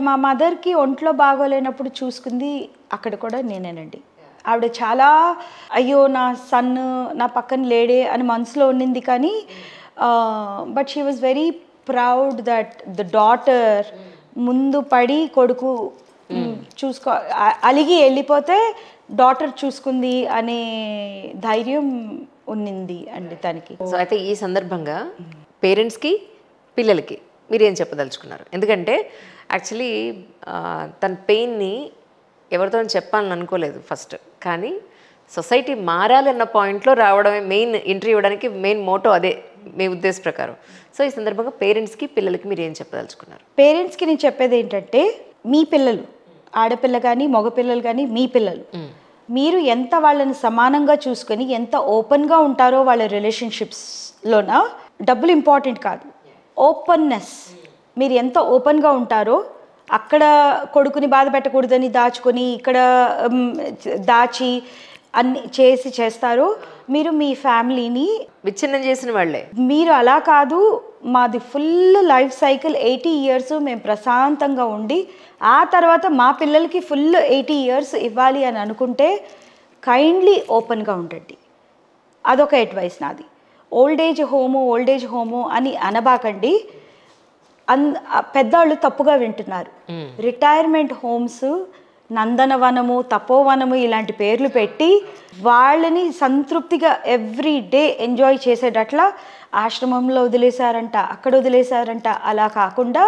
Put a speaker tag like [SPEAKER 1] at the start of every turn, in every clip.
[SPEAKER 1] మా మదర్కి ఒంట్లో బాగోలేనప్పుడు చూసుకుంది అక్కడ కూడా నేనేనండి. ఆవిడ చాలా అయ్యో నా సన్ నా పక్కన లేడే అని మనసులో ఉండింది, కానీ but she was very proud that the daughter ముందు పడి కొడుకు చూసుకో అలిగి వెళ్ళిపోతే డాటర్ చూసుకుంది అనే ధైర్యం ఉన్నింది అండి తనకి.
[SPEAKER 2] సో అయితే ఈ సందర్భంగా పేరెంట్స్కి పిల్లలకి మీరు ఏం చెప్పదలుచుకున్నారు? ఎందుకంటే యాక్చువల్లీ తన పెయిన్ని ఎవరితో చెప్పాలని అనుకోలేదు ఫస్ట్, కానీ సొసైటీ మారాలన్న పాయింట్లో రావడమే మెయిన్, ఎంట్రీ ఇవ్వడానికి మెయిన్ మోటో అదే మీ ఉద్దేశ ప్రకారం. సో ఈ సందర్భంగా పేరెంట్స్కి పిల్లలకి మీరు ఏం చెప్పదలుచుకున్నారు?
[SPEAKER 1] పేరెంట్స్కి నేను చెప్పేది ఏంటంటే, మీ పిల్లలు ఆడపిల్ల కానీ మగపిల్లలు కానీ మీ పిల్లలు, మీరు ఎంత వాళ్ళని సమానంగా చూసుకొని ఎంత ఓపెన్గా ఉంటారో వాళ్ళ రిలేషన్షిప్స్లోన, డబ్బులు ఇంపార్టెంట్ కాదు, ఓపెన్నెస్. మీరు ఎంత ఓపెన్గా ఉంటారో అక్కడ కొడుకుని బాధ పెట్టకూడదని దాచుకొని ఇక్కడ దాచి అన్ని చేస్తారో మీరు మీ ఫ్యామిలీని
[SPEAKER 2] విచ్ఛిన్నం చేసిన వాళ్ళే.
[SPEAKER 1] మీరు అలా కాదు, మాది ఫుల్ లైఫ్ సైకిల్ 80 years మేము ప్రశాంతంగా ఉండి ఆ తర్వాత మా పిల్లలకి ఫుల్ 80 years ఇవ్వాలి అని అనుకుంటే కైండ్లీ ఓపెన్గా ఉండండి. అదొక అడ్వైస్ నాది. ఓల్డ్ ఏజ్ హోము అని అనబాకండి. పెద్దవాళ్ళు తప్పుగా వింటున్నారు. రిటైర్మెంట్ హోమ్స్, నందనవనము, తపోవనము ఇలాంటి పేర్లు పెట్టి వాళ్ళని సంతృప్తిగా ఎవ్రీ డే ఎంజాయ్ చేసేటట్లా ఆశ్రమంలో వదిలేశారంట, అక్కడ వదిలేశారంట, అలా కాకుండా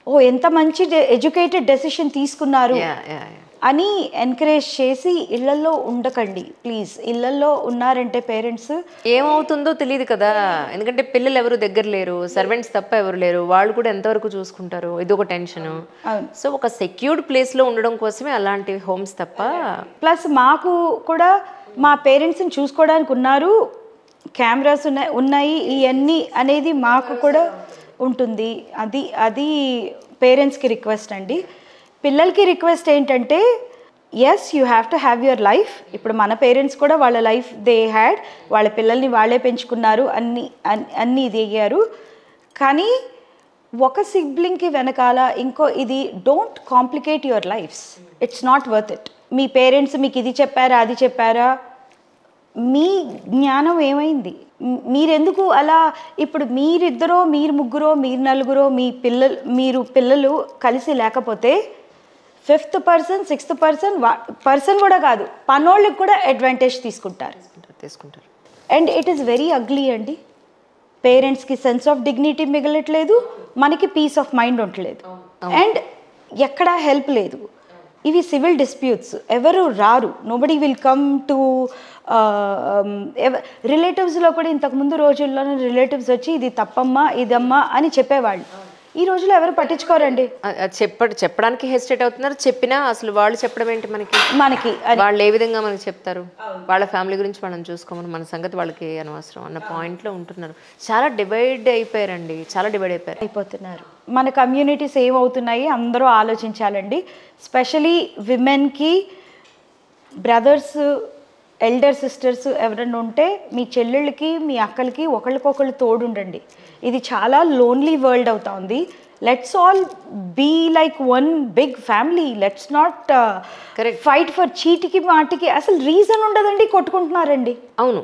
[SPEAKER 1] ఓ ఎంత మంచి ఎడ్యుకేటెడ్ డెసిషన్ తీసుకున్నారు అని ఎంకరేజ్ చేసి ఇళ్లలో ఉండకండి ప్లీజ్. ఇళ్లలో ఉన్నారంటే పేరెంట్స్
[SPEAKER 2] ఏమవుతుందో తెలియదు కదా, ఎందుకంటే పిల్లలు ఎవరు దగ్గర లేరు, సర్వెంట్స్ తప్ప ఎవరు లేరు, వాళ్ళు కూడా ఎంతవరకు చూసుకుంటారు, ఇది ఒక టెన్షన్. సో ఒక సెక్యూర్డ్ ప్లేస్లో ఉండడం కోసమే అలాంటి హోమ్స్ తప్ప.
[SPEAKER 1] ప్లస్ మాకు కూడా మా పేరెంట్స్ని చూసుకోవడానికి ఉన్నారు, కెమెరాస్ ఉన్నాయి ఇవన్నీ అనేది మాకు కూడా ఉంటుంది. అది పేరెంట్స్కి రిక్వెస్ట్ అండి. పిల్లలకి రిక్వెస్ట్ ఏంటంటే, yes you have to have your life. ఇప్పుడు మన పేరెంట్స్ కూడా వాళ్ళ లైఫ్ దే హ్యాడ్, వాళ్ళ పిల్లల్ని వాళ్ళే పెంచుకున్నారు, అన్నీ ఇది అయ్యారు. కానీ ఒక సిబ్లింగ్కి వెనకాల ఇంకో ఇది, don't complicate your lives, it's not worth it. మీ పేరెంట్స్ మీకు ఇది చెప్పారా అది చెప్పారా, మీ జ్ఞానం ఏమైంది? మీరెందుకు అలా? ఇప్పుడు మీరిద్దరో మీరు ముగ్గురో మీరు నలుగురో మీరు పిల్లలు కలిసి లేకపోతే 5th person 6th person కూడా కాదు, పనోళ్ళకి కూడా అడ్వాంటేజ్ తీసుకుంటారు. And it is very ugly అండి. పేరెంట్స్కి సెన్స్ ఆఫ్ డిగ్నిటీ మిగలట్లేదు, మనకి పీస్ ఆఫ్ మైండ్ ఉండలేదు, అండ్ ఎక్కడా హెల్ప్ లేదు. ఇవి సివిల్ డిస్ప్యూట్స్, ఎవరు రారు, నోబడి విల్ కమ్ టు. రిలేటివ్స్లో కూడా ఇంతకుముందు రోజుల్లో రిలేటివ్స్ వచ్చి ఇది తప్పమ్మా ఇదమ్మా అని చెప్పేవాళ్ళు. ఈ రోజులో ఎవరు పట్టించుకోరండి.
[SPEAKER 2] చెప్పడానికి హెసిటేట్ అవుతున్నారు. చెప్పినా అసలు వాళ్ళు చెప్పడం ఏంటి మనకి వాళ్ళు ఏ విధంగా మనకి చెప్తారు? వాళ్ళ ఫ్యామిలీ గురించి వాళ్ళని చూసుకోమని, మన సంగతి వాళ్ళకి అనవసరం అన్న పాయింట్లో ఉంటున్నారు. చాలా డివైడ్ అయిపోయారండి, చాలా డివైడ్ అయిపోతున్నారు.
[SPEAKER 1] మన కమ్యూనిటీస్ ఏమవుతున్నాయి అందరూ ఆలోచించాలండి. స్పెషలీ విమెన్కి బ్రదర్స్, ఎల్డర్ సిస్టర్స్ ఎవరైనా ఉంటే మీ చెల్లెళ్ళకి మీ అక్కలకి ఒకళ్ళకొకళ్ళు తోడుండండి. ఇది చాలా లోన్లీ వరల్డ్ అవుతా ఉంది. Let's all be like one big family. Let's not fight for చీటికి మాటికి. అసలు రీజన్ ఉండదండి, కొట్టుకుంటున్నారండి.
[SPEAKER 2] అవును.